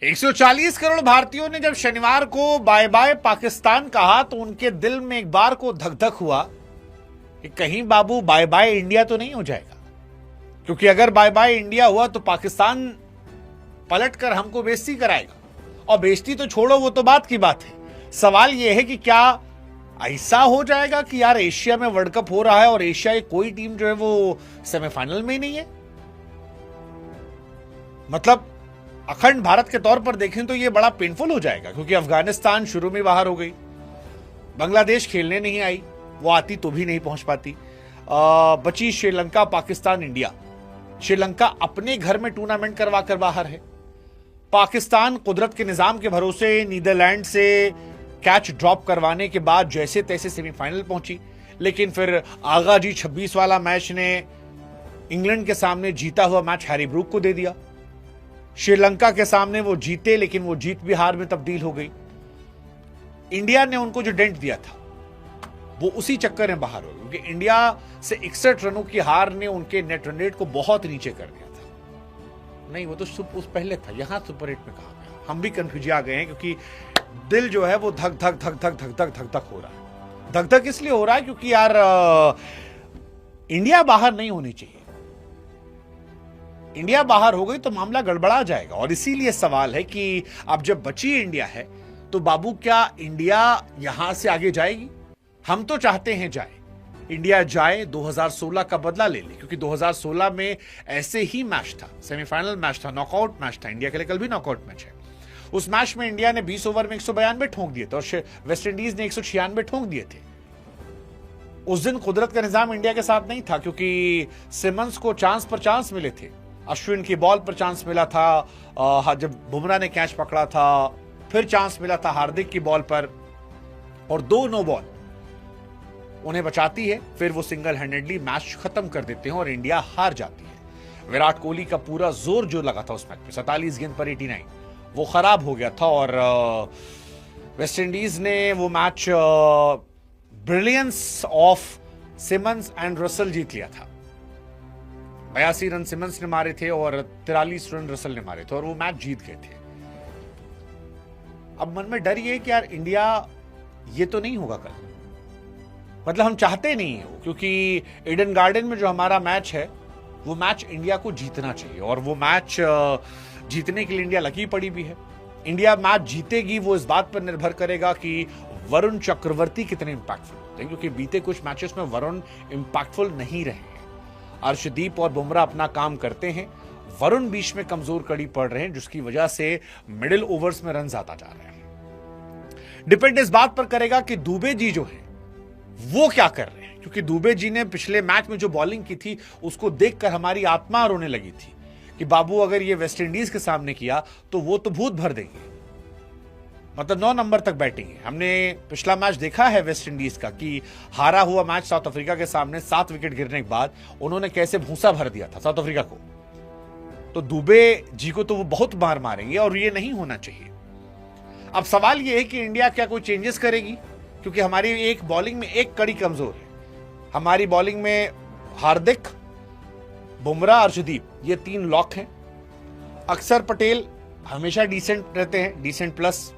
140 करोड़ भारतीयों ने जब शनिवार को बाय बाय पाकिस्तान कहा तो उनके दिल में एक बार को धक धक हुआ कि कहीं बाबू बाय बाय इंडिया तो नहीं हो जाएगा, क्योंकि अगर बाय बाय इंडिया हुआ तो पाकिस्तान पलटकर हमको बेइज्जती कराएगा। और बेइज्जती तो छोड़ो, वो तो बात की बात है। सवाल यह है कि क्या ऐसा हो जाएगा कि यार एशिया में वर्ल्ड कप हो रहा है और एशिया की कोई टीम जो है वो सेमीफाइनल में ही नहीं है। मतलब अखंड भारत के तौर पर देखें तो यह बड़ा पेनफुल हो जाएगा, क्योंकि अफगानिस्तान शुरू में बाहर हो गई, बांग्लादेश खेलने नहीं आई, वो आती तो भी नहीं पहुंच पाती। बची श्रीलंका, पाकिस्तान, इंडिया। श्रीलंका अपने घर में टूर्नामेंट करवा कर बाहर है। पाकिस्तान कुदरत के निजाम के भरोसे नीदरलैंड से कैच ड्रॉप करवाने के बाद जैसे तैसे सेमीफाइनल पहुंची, लेकिन फिर आगा जी 26 वाला मैच ने इंग्लैंड के सामने जीता हुआ मैच हैरी ब्रूक को दे दिया। श्रीलंका के सामने वो जीते, लेकिन वो जीत भी हार में तब्दील हो गई। इंडिया ने उनको जो डेंट दिया था वो उसी चक्कर में बाहर हो गई, क्योंकि इंडिया से 61 रनों की हार ने उनके नेट रन रेट को बहुत नीचे कर दिया था। नहीं, वो तो उस पहले था, यहां सुपर 8 में कहा गया। हम भी कंफ्यूज आ गए हैं, क्योंकि दिल जो है वो धक धक धक धक धक धक धक धक हो रहा है। धक धक इसलिए हो रहा है क्योंकि यार इंडिया बाहर नहीं होनी चाहिए। इंडिया बाहर हो गई तो मामला गड़बड़ा जाएगा। और इसीलिए सवाल है कि अब जब बची इंडिया है तो बाबू क्या इंडिया यहां से आगे जाएगी? हम तो चाहते हैं जाए, इंडिया जाए, 2016 का बदला ले ले, क्योंकि 2016 में ऐसे ही मैच था, सेमीफाइनल मैच था, नॉकआउट मैच था। इंडिया के लिए कल भी नॉकआउट मैच है। उस मैच में इंडिया ने 20 ओवर में 192 ठोंक दिए थे और वेस्ट इंडीज ने 196 ठोंक दिए थे। उस दिन कुदरत का निजाम इंडिया के साथ नहीं था, क्योंकि सिमंस को चांस पर चांस मिले थे। अश्विन की बॉल पर चांस मिला था, जब बुमराह ने कैच पकड़ा था, फिर चांस मिला था हार्दिक की बॉल पर, और 2 नो बॉल उन्हें बचाती है। फिर वो सिंगल हैंडेडली मैच खत्म कर देते हैं और इंडिया हार जाती है। विराट कोहली का पूरा जोर जो लगा था उस मैच में, 47 गेंद पर 89, वो खराब हो गया था। और वेस्ट इंडीज ने वो match brilliance of Simmons and Russell जीत लिया था। 82 रन सिमंस ने मारे थे और 43 रन रसल ने मारे थे, और वो मैच जीत गए थे। अब मन में डर ये है कि यार इंडिया ये तो नहीं होगा कल। मतलब हम चाहते नहीं है, क्योंकि ईडन गार्डन में जो हमारा मैच है वो मैच इंडिया को जीतना चाहिए, और वो मैच जीतने के लिए इंडिया लकी पड़ी भी है। इंडिया मैच जीतेगी वो इस बात पर निर्भर करेगा कि वरुण चक्रवर्ती कितने इंपैक्टफुल होते हैं, क्योंकि बीते कुछ मैचेस में वरुण इंपैक्टफुल नहीं रहे हैं। अर्शदीप और बुमराह अपना काम करते हैं, वरुण बीच में कमजोर कड़ी पड़ रहे हैं, जिसकी वजह से मिडिल ओवर्स में रन आता जा रहे हैं। डिपेंड इस बात पर करेगा कि दुबे जी जो है वो क्या कर रहे हैं, क्योंकि दुबे जी ने पिछले मैच में जो बॉलिंग की थी उसको देखकर हमारी आत्मा रोने लगी थी कि बाबू अगर ये वेस्ट इंडीज के सामने किया तो वो तो भूत भर देंगे। मतलब 9 नंबर तक बैटिंग है। हमने पिछला मैच देखा है वेस्ट इंडीज का कि हारा हुआ मैच साउथ अफ्रीका के सामने 7 विकेट गिरने के बाद उन्होंने कैसे भूसा भर दिया था साउथ अफ्रीका को। तो दुबे जी को तो वो बहुत मार मारेंगे, और ये नहीं होना चाहिए। अब सवाल ये है कि इंडिया क्या कोई चेंजेस करेगी, क्योंकि हमारी एक बॉलिंग में एक कड़ी कमजोर है। हमारी बॉलिंग में हार्दिक, बुमराह, अर्शदीप, ये 3 लॉक हैं। अक्षर पटेल हमेशा डिसेंट रहते हैं, डिसेंट प्लस।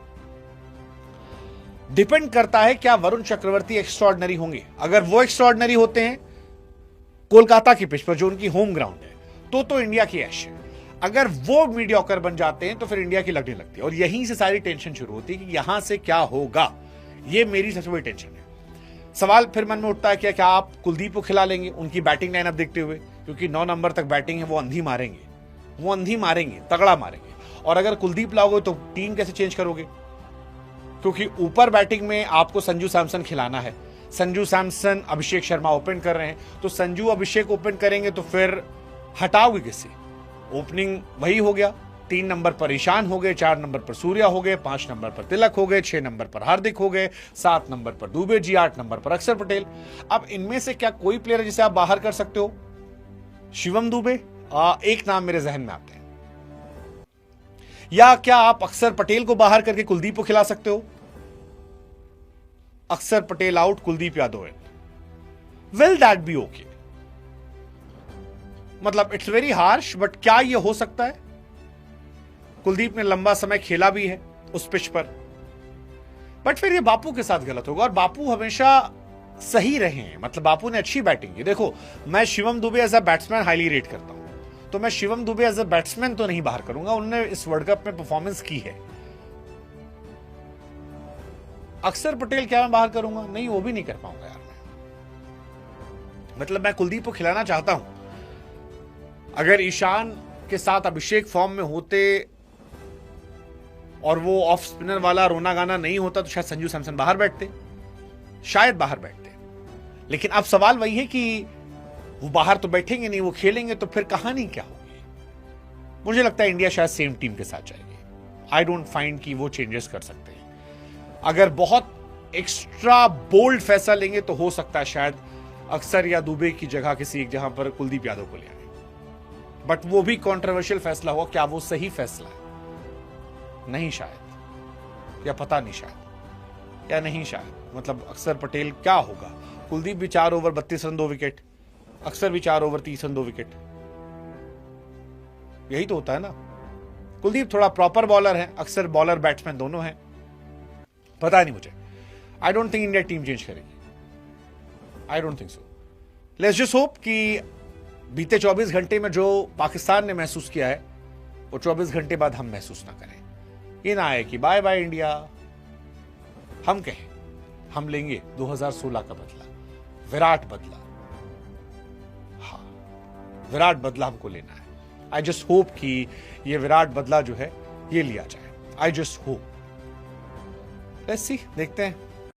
डिपेंड करता है क्या वरुण चक्रवर्ती एक्स्ट्राऑर्डिनरी होंगे। अगर वो एक्स्ट्राऑर्डिनरी होते हैं कोलकाता की पिच पर, जो उनकी होम ग्राउंड है, तो इंडिया की ऐश है। अगर वो मीडियोकर बन जाते हैं तो फिर इंडिया की लगने लगती है, और यहीं से सारी टेंशन शुरू होती है कि यहां से क्या होगा। ये मेरी सबसे बड़ी टेंशन है। सवाल फिर मन में उठता है क्या आप कुलदीप को खिला लेंगे उनकी बैटिंग लाइनअप देखते हुए, क्योंकि 9 नंबर तक बैटिंग है, वो अंधी मारेंगे, तगड़ा मारेंगे। और अगर कुलदीप लाओगे तो टीम कैसे चेंज करोगे, क्योंकि ऊपर बैटिंग में आपको संजू सैमसन खिलाना है। संजू सैमसन, अभिषेक शर्मा ओपन कर रहे हैं, तो संजू अभिषेक ओपन करेंगे तो फिर हटाओगे किसे? ओपनिंग वही हो गया। 3 नंबर पर ईशान हो गए, 4 नंबर पर सूर्या हो गए, 5 नंबर पर तिलक हो गए, 6 नंबर पर हार्दिक हो गए, 7 नंबर पर दुबे जी, 8 नंबर पर अक्षर पटेल। अब इनमें से क्या कोई प्लेयर जिसे आप बाहर कर सकते हो? शिवम दुबे एक नाम मेरे जहन में आते हैं। या क्या आप अक्षर पटेल को बाहर करके कुलदीप को खिला सकते हो? Akshar Patel out, Kuldeep Yadav in. Will that be okay? मतलब इट्स वेरी हार्श, बट क्या यह हो सकता है? कुलदीप ने लंबा समय खेला भी है उस पिच पर, बट फिर ये बापू के साथ गलत होगा। और बापू हमेशा सही रहे हैं, मतलब बापू ने अच्छी बैटिंग की। देखो, मैं Shivam Dubey as a batsman highly rate करता हूं, तो मैं Shivam Dubey as a batsman तो नहीं बाहर करूंगा। उन्होंने इस वर्ल्ड कप में परफॉर्मेंस की है। अक्षर पटेल क्या मैं बाहर करूंगा? नहीं, वो भी नहीं कर पाऊंगा यार मैं। मतलब मैं कुलदीप को खिलाना चाहता हूं। अगर ईशान के साथ अभिषेक फॉर्म में होते और वो ऑफ स्पिनर वाला रोना गाना नहीं होता तो शायद संजू सैमसन बाहर बैठते, शायद बाहर बैठते। लेकिन अब सवाल वही है कि वो बाहर तो बैठेंगे नहीं, वो खेलेंगे, तो फिर कहानी क्या होगी? मुझे लगता है इंडिया शायद सेम टीम के साथ जाएगी। आई डोंट फाइंड कि वो चेंजेस कर सकते हैं। अगर बहुत एक्स्ट्रा बोल्ड फैसला लेंगे तो हो सकता है शायद अक्सर या दुबे की जगह किसी एक जगह पर कुलदीप यादव को ले आए, बट वो भी कंट्रोवर्शियल फैसला होगा। क्या वो सही फैसला है? नहीं शायद, या पता नहीं शायद, या नहीं शायद। मतलब अक्षर पटेल क्या होगा? कुलदीप भी 4 ओवर 32 रन 2 विकेट, अक्षर भी 4 ओवर 30 रन 2 विकेट, यही तो होता है ना। कुलदीप थोड़ा प्रॉपर बॉलर है, अक्सर बॉलर बैट्समैन दोनों हैं। पता नहीं मुझे। I don't think India team change करेगी, I don't think so. Let's just hope कि बीते 24 घंटे में जो पाकिस्तान ने महसूस किया है वो 24 घंटे बाद हम महसूस ना करें। ये ना आए कि बाय बाय इंडिया, हम कहें हम लेंगे 2016 का बदला, विराट बदला। हाँ, विराट बदला हमको लेना है। आई जस्ट होप कि ये विराट बदला जो है ये लिया जाए। I just hope. Let's see, देखते हैं।